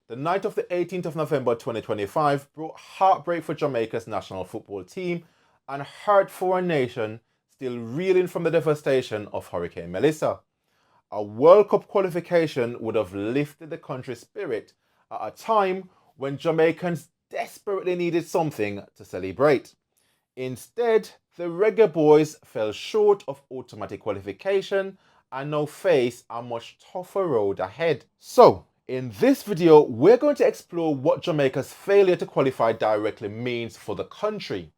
The night of the 18th of November 2025 brought heartbreak for Jamaica's national football team and hurt for a nation still reeling from the devastation of Hurricane Melissa. A World Cup qualification would have lifted the country's spirit at a time when Jamaicans desperately needed something to celebrate. Instead, the Reggae Boyz fell short of automatic qualification and now face a much tougher road ahead. So, in this video, we're going to explore what Jamaica's failure to qualify directly means for the country,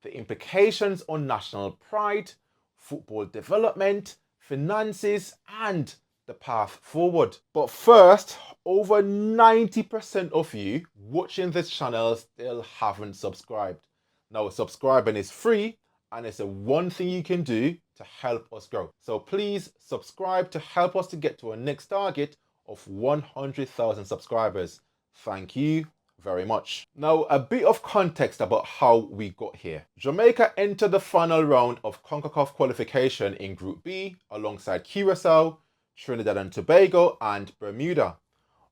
the implications on national pride, football development, finances, and the path forward. But first, over 90% of you watching this channel still haven't subscribed. Now, subscribing is free and it's the one thing you can do to help us grow. So please subscribe to help us to get to our next target of 100,000 subscribers. Thank you very much. Now, a bit of context about how we got here. Jamaica entered the final round of CONCACAF qualification in Group B alongside Curacao, Trinidad and Tobago and Bermuda.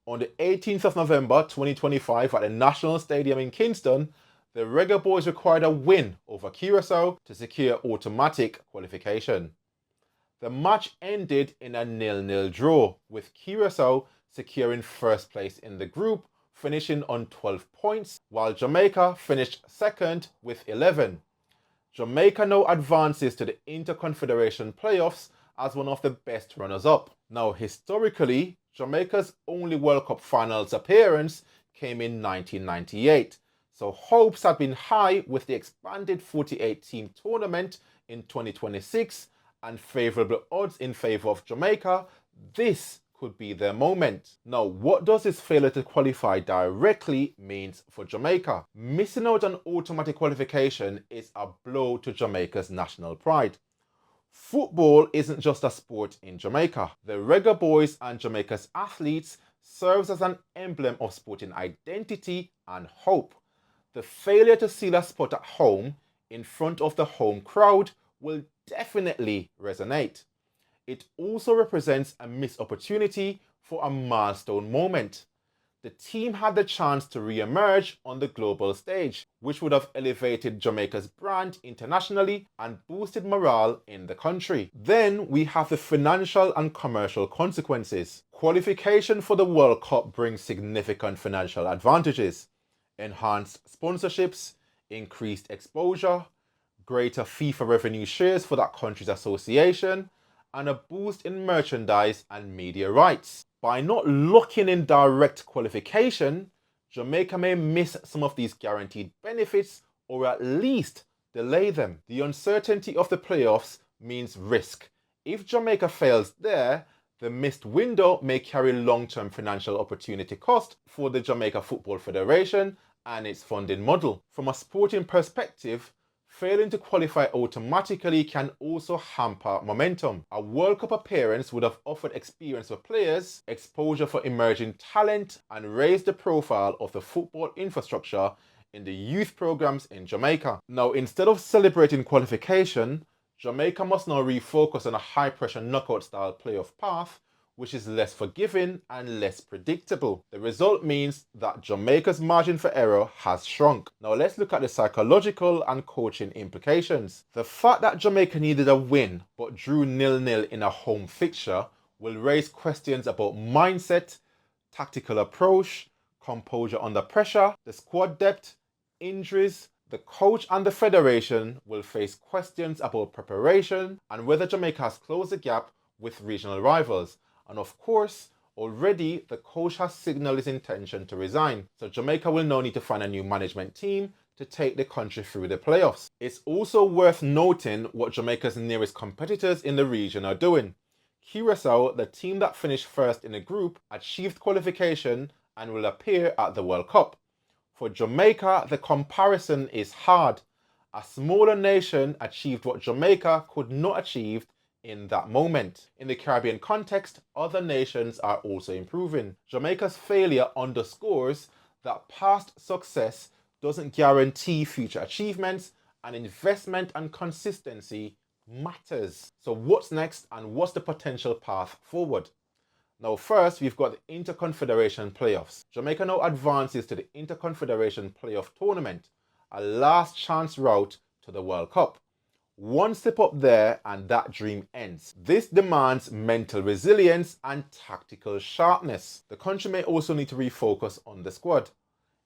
On the 18th of November 2025 at the National Stadium in Kingston, the Reggae Boyz required a win over Curacao to secure automatic qualification. The match ended in a 0-0 draw, with Curacao securing first place in the group, finishing on 12 points, while Jamaica finished second with 11. Jamaica now advances to the Interconfederation playoffs as one of the best runners-up. Now, historically, Jamaica's only World Cup finals appearance came in 1998, so hopes had been high with the expanded 48-team tournament in 2026 and favourable odds in favour of Jamaica. This could be their moment. Now, what does this failure to qualify directly means for Jamaica? Missing out on automatic qualification is a blow to Jamaica's national pride. Football isn't just a sport in Jamaica. The Reggae Boyz and Jamaica's athletes serves as an emblem of sporting identity and hope. The failure to seal a spot at home in front of the home crowd will definitely resonate. It also represents a missed opportunity for a milestone moment. The team had the chance to re-emerge on the global stage, which would have elevated Jamaica's brand internationally and boosted morale in the country. Then we have the financial and commercial consequences. Qualification for the World Cup brings significant financial advantages: enhanced sponsorships, increased exposure, greater FIFA revenue shares for that country's association, and a boost in merchandise and media rights. By not locking in direct qualification, Jamaica may miss some of these guaranteed benefits or at least delay them. The uncertainty of the playoffs means risk. If Jamaica fails there, the missed window may carry long-term financial opportunity cost for the Jamaica Football Federation and its funding model. From a sporting perspective, failing to qualify automatically can also hamper momentum. A World Cup appearance would have offered experience for players, exposure for emerging talent, and raised the profile of the football infrastructure in the youth programs in Jamaica. Now, instead of celebrating qualification, Jamaica must now refocus on a high-pressure knockout-style playoff path, which is less forgiving and less predictable. The result means that Jamaica's margin for error has shrunk. Now let's look at the psychological and coaching implications. The fact that Jamaica needed a win but drew 0-0 in a home fixture will raise questions about mindset, tactical approach, composure under pressure, the squad depth, injuries. The coach and the federation will face questions about preparation and whether Jamaica has closed the gap with regional rivals. And of course, already the coach has signaled his intention to resign. So Jamaica will now need to find a new management team to take the country through the playoffs. It's also worth noting what Jamaica's nearest competitors in the region are doing. Curacao, the team that finished first in the group, achieved qualification and will appear at the World Cup. For Jamaica, the comparison is hard. A smaller nation achieved what Jamaica could not achieve in that moment. In the Caribbean context, other nations are also improving. Jamaica's failure underscores that past success doesn't guarantee future achievements, and investment and consistency matters. So what's next and what's the potential path forward? Now first, we've got the Interconfederation Playoffs. Jamaica now advances to the Interconfederation Playoff Tournament, a last chance route to the World Cup. One step up there and that dream ends. This demands mental resilience and tactical sharpness. The country may also need to refocus on the squad,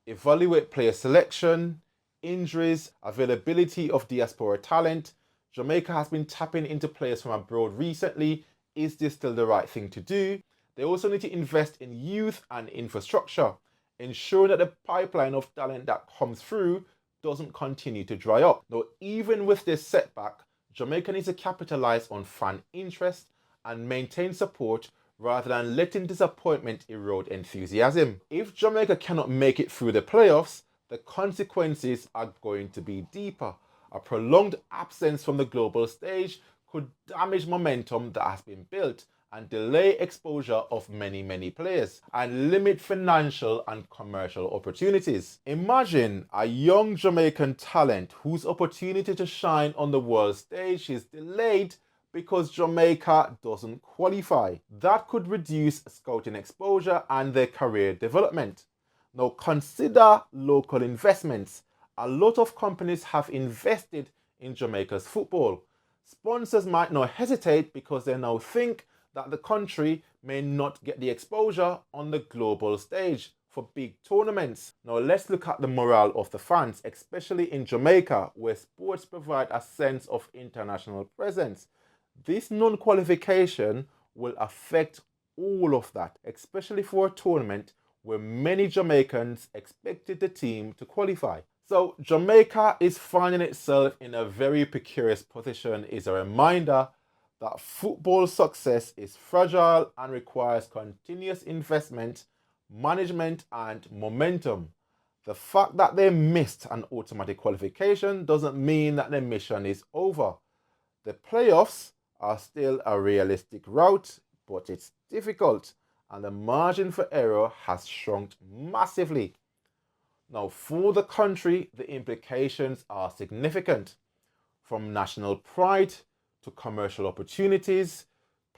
evaluate player selection, injuries, availability of diaspora talent. Jamaica has been tapping into players from abroad recently. Is this still the right thing to do? They also need to invest in youth and infrastructure, ensuring that the pipeline of talent that comes through doesn't continue to dry up. Now, even with this setback, Jamaica needs to capitalize on fan interest and maintain support rather than letting disappointment erode enthusiasm. If Jamaica cannot make it through the playoffs, the consequences are going to be deeper. A prolonged absence from the global stage could damage momentum that has been built and delay exposure of many players and limit financial and commercial opportunities. Imagine a young Jamaican talent whose opportunity to shine on the world stage is delayed because Jamaica doesn't qualify. That could reduce scouting exposure and their career development. Now consider local investments. A lot of companies have invested in Jamaica's football. Sponsors might not hesitate because they now think that the country may not get the exposure on the global stage for big tournaments. Now let's look at the morale of the fans, especially in Jamaica, where sports provide a sense of international presence. This non-qualification will affect all of that, especially for a tournament where many Jamaicans expected the team to qualify. So Jamaica is finding itself in a very precarious position is a reminder that football success is fragile and requires continuous investment, management and momentum. The fact that they missed an automatic qualification doesn't mean that their mission is over. The playoffs are still a realistic route, but it's difficult and the margin for error has shrunk massively. Now, for the country, the implications are significant. From national pride to commercial opportunities,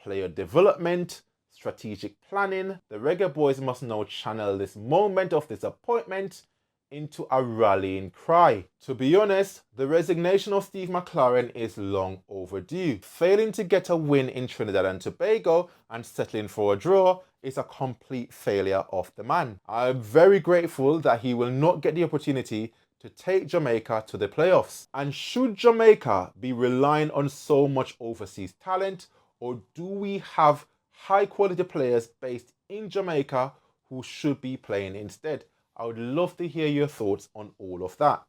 player development, strategic planning, the Reggae Boyz must now channel this moment of disappointment into a rallying cry. To be honest, the resignation of Steve McLaren is long overdue. Failing to get a win in Trinidad and Tobago and settling for a draw is a complete failure of the man. I'm very grateful that he will not get the opportunity to take Jamaica to the playoffs. And should Jamaica be relying on so much overseas talent, or do we have high quality players based in Jamaica who should be playing instead? I would love to hear your thoughts on all of that.